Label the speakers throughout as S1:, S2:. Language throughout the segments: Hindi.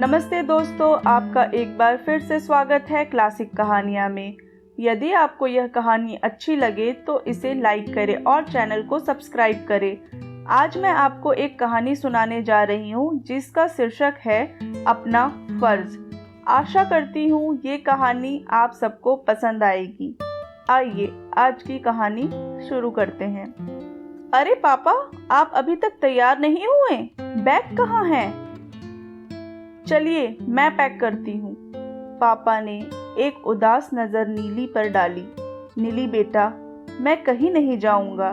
S1: नमस्ते दोस्तों, आपका एक बार फिर से स्वागत है क्लासिक कहानियाँ में। यदि आपको यह कहानी अच्छी लगे तो इसे लाइक करें और चैनल को सब्सक्राइब करें। आज मैं आपको एक कहानी सुनाने जा रही हूँ जिसका शीर्षक है अपना फर्ज। आशा करती हूँ ये कहानी आप सबको पसंद आएगी। आइए आज की कहानी शुरू करते हैं। अरे पापा, आप अभी तक तैयार नहीं हुए? बैग कहाँ है? चलिए मैं पैक करती हूँ। पापा ने एक उदास नज़र नीली पर डाली। नीली बेटा, मैं कहीं नहीं जाऊँगा।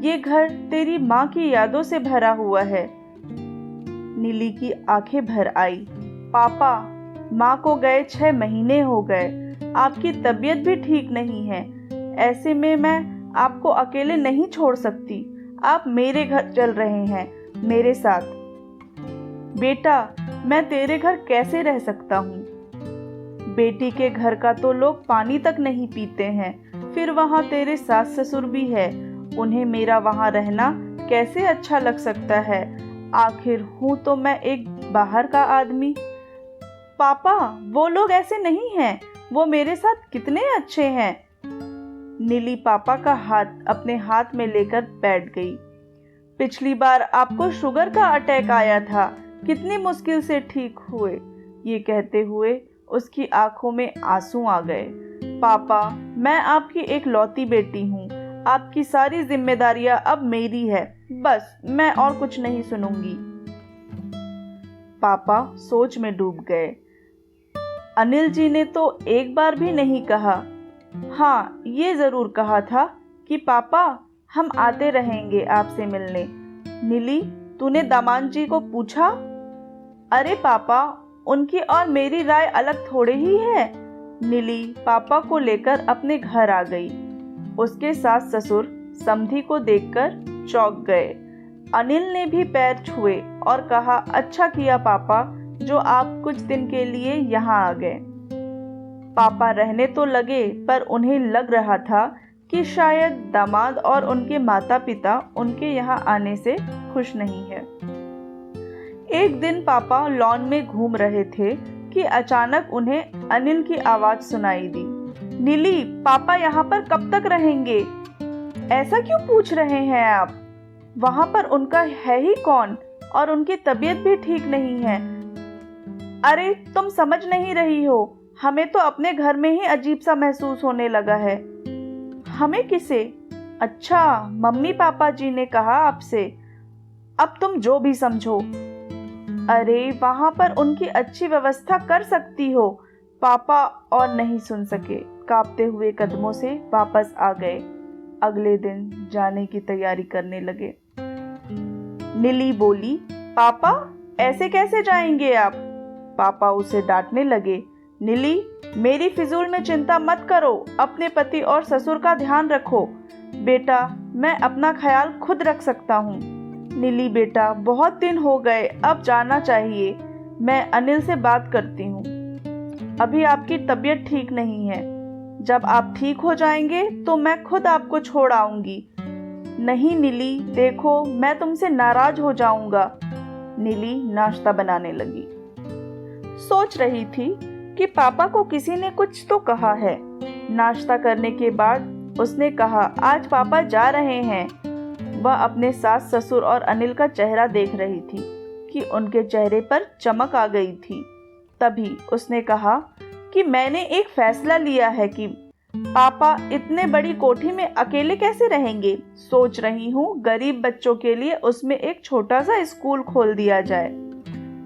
S1: ये घर तेरी माँ की यादों से भरा हुआ है। नीली की आंखें भर आई। पापा, माँ को गए 6 महीने हो गए। आपकी तबीयत भी ठीक नहीं है। ऐसे में मैं आपको अकेले नहीं छोड़ सकती। आप मेरे घर चल रहे हैं, मेरे साथ। बेटा, मैं तेरे घर कैसे रह सकता हूँ? बेटी के घर का तो लोग पानी तक नहीं पीते हैं, फिर वहाँ तेरे सास ससुर भी है। उन्हें मेरा वहाँ रहना कैसे अच्छा लग सकता है? आखिर हूँ तो मैं एक बाहर का आदमी। पापा, वो लोग ऐसे नहीं हैं। वो मेरे साथ कितने अच्छे हैं। नीली पापा का हाथ अपने हाथ में लेकर बैठ गई। पिछली बार आपको शुगर का अटैक आया था, कितनी मुश्किल से ठीक हुए। ये कहते हुए उसकी आंखों में आंसू आ गए। पापा, मैं आपकी एक लौती बेटी हूँ। आपकी सारी जिम्मेदारियां अब मेरी है। बस मैं और कुछ नहीं सुनूंगी। पापा सोच में डूब गए। अनिल जी ने तो एक बार भी नहीं कहा। हाँ, ये जरूर कहा था कि पापा, हम आते रहेंगे आपसे मिलने। नीली, तूने दामाद जी को पूछा? अरे पापा, उनकी और मेरी राय अलग थोड़े ही है। नीली पापा को लेकर अपने घर आ गई। उसके सास ससुर समधी को देखकर चौंक गए। अनिल ने भी पैर छुए और कहा, अच्छा किया पापा जो आप कुछ दिन के लिए यहाँ आ गए। पापा रहने तो लगे, पर उन्हें लग रहा था कि शायद दामाद और उनके माता पिता उनके यहाँ आने से खुश नहीं है। एक दिन पापा लॉन में घूम रहे थे कि अचानक उन्हें अनिल की आवाज सुनाई दी। नीली, पापा यहाँ पर कब तक रहेंगे? ऐसा क्यों पूछ रहे हैं आप? वहाँ पर उनका है ही कौन, और उनकी तबीयत भी ठीक नहीं है। अरे तुम समझ नहीं रही हो, हमें तो अपने घर में ही अजीब सा महसूस होने लगा है। हमें किसे? अच्छा, मम्मी पापा जी ने कहा आपसे। अब तुम जो भी समझो। अरे वहां पर उनकी अच्छी व्यवस्था कर सकती हो। पापा और नहीं सुन सके, कांपते हुए कदमों से वापस आ गए। अगले दिन जाने की तैयारी करने लगे। नीली बोली, पापा, ऐसे कैसे जाएंगे आप? पापा उसे डांटने लगे। नीली, मेरी फिजूल में चिंता मत करो। अपने पति और ससुर का ध्यान रखो। बेटा, मैं अपना ख्याल खुद रख सकता हूँ। नीली बेटा, बहुत दिन हो गए, अब जाना चाहिए। मैं अनिल से बात करती हूँ। अभी आपकी तबीयत ठीक नहीं है। जब आप ठीक हो जाएंगे तो मैं खुद आपको छोड़ आऊंगी। नहीं नीली, देखो मैं तुमसे नाराज हो जाऊंगा। नीली नाश्ता बनाने लगी। सोच रही थी कि पापा को किसी ने कुछ तो कहा है। नाश्ता करने के बाद उसने कहा, आज पापा जा रहे हैं। वह अपने सास ससुर और अनिल का चेहरा देख रही थी कि उनके चेहरे पर चमक आ गई थी। तभी उसने कहा कि मैंने एक फैसला लिया है कि पापा इतने बड़ी कोठी में अकेले कैसे रहेंगे। सोच रही हूँ गरीब बच्चों के लिए उसमें एक छोटा सा स्कूल खोल दिया जाए।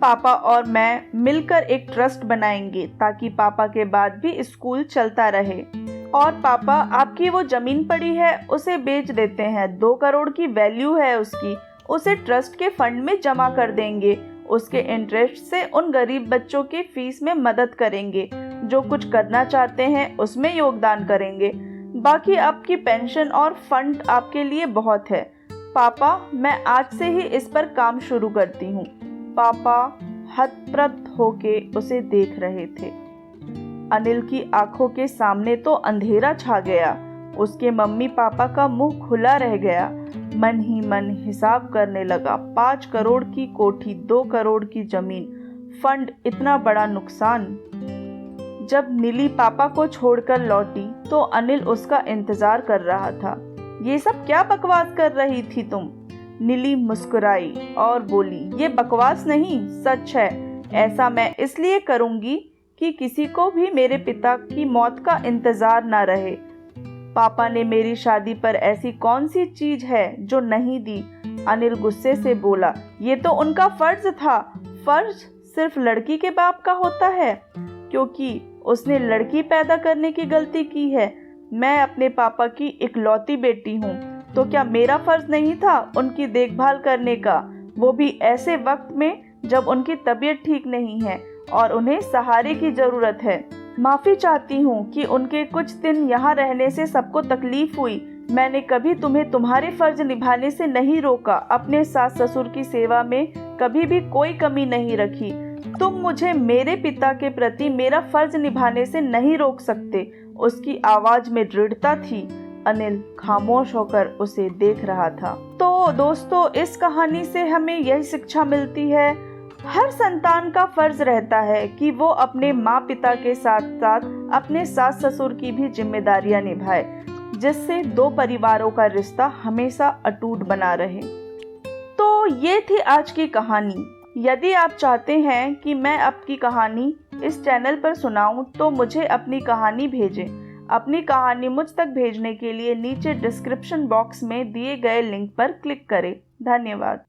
S1: पापा और मैं मिलकर एक ट्रस्ट बनाएंगे ताकि पापा के बाद भी स्कूल चलता रहे। और पापा, आपकी वो जमीन पड़ी है, उसे बेच देते हैं। 2 करोड़ की वैल्यू है उसकी। उसे ट्रस्ट के फंड में जमा कर देंगे। उसके इंटरेस्ट से उन गरीब बच्चों की फीस में मदद करेंगे। जो कुछ करना चाहते हैं उसमें योगदान करेंगे। बाकी आपकी पेंशन और फंड आपके लिए बहुत है। पापा, मैं आज से ही इस पर काम शुरू करती हूँ। पापा हतप्रभ होके उसे देख रहे थे। अनिल की आंखों के सामने तो अंधेरा छा गया। उसके मम्मी पापा का मुंह खुला रह गया। मन ही मन हिसाब करने लगा। 5 करोड़ की कोठी, 2 करोड़ की जमीन, फंड इतना बड़ा नुकसान। जब नीली पापा को छोड़कर लौटी तो अनिल उसका इंतजार कर रहा था। ये सब क्या बकवास कर रही थी तुम? नीली मुस्कुराई और बोली, ये बकवास नहीं, सच है। ऐसा मैं इसलिए करूंगी कि किसी को भी मेरे पिता की मौत का इंतजार ना रहे। पापा ने मेरी शादी पर ऐसी कौन सी चीज है जो नहीं दी? अनिल गुस्से से बोला, ये तो उनका फर्ज था। फर्ज सिर्फ लड़की के बाप का होता है, क्योंकि उसने लड़की पैदा करने की गलती की है। मैं अपने पापा की इकलौती बेटी हूँ, तो क्या मेरा फर्ज नहीं था उनकी देखभाल करने का, वो भी ऐसे वक्त में जब उनकी तबीयत ठीक नहीं है और उन्हें सहारे की जरूरत है। माफी चाहती हूँ कि उनके कुछ दिन यहाँ रहने से सबको तकलीफ हुई। मैंने कभी तुम्हें तुम्हारे फर्ज निभाने से नहीं रोका। अपने सास ससुर की सेवा में कभी भी कोई कमी नहीं रखी। तुम मुझे मेरे पिता के प्रति मेरा फर्ज निभाने से नहीं रोक सकते। उसकी आवाज में दृढ़ता थी। अनिल खामोश होकर उसे देख रहा था। तो दोस्तों, इस कहानी से हमें यही शिक्षा मिलती है, हर संतान का फर्ज रहता है कि वो अपने माँ पिता के साथ साथ अपने सास ससुर की भी जिम्मेदारियां निभाए, जिससे दो परिवारों का रिश्ता हमेशा अटूट बना रहे। तो ये थी आज की कहानी। यदि आप चाहते हैं कि मैं आपकी कहानी इस चैनल पर सुनाऊं तो मुझे अपनी कहानी भेजें। अपनी कहानी मुझ तक भेजने के लिए नीचे डिस्क्रिप्शन बॉक्स में दिए गए लिंक पर क्लिक करें। धन्यवाद।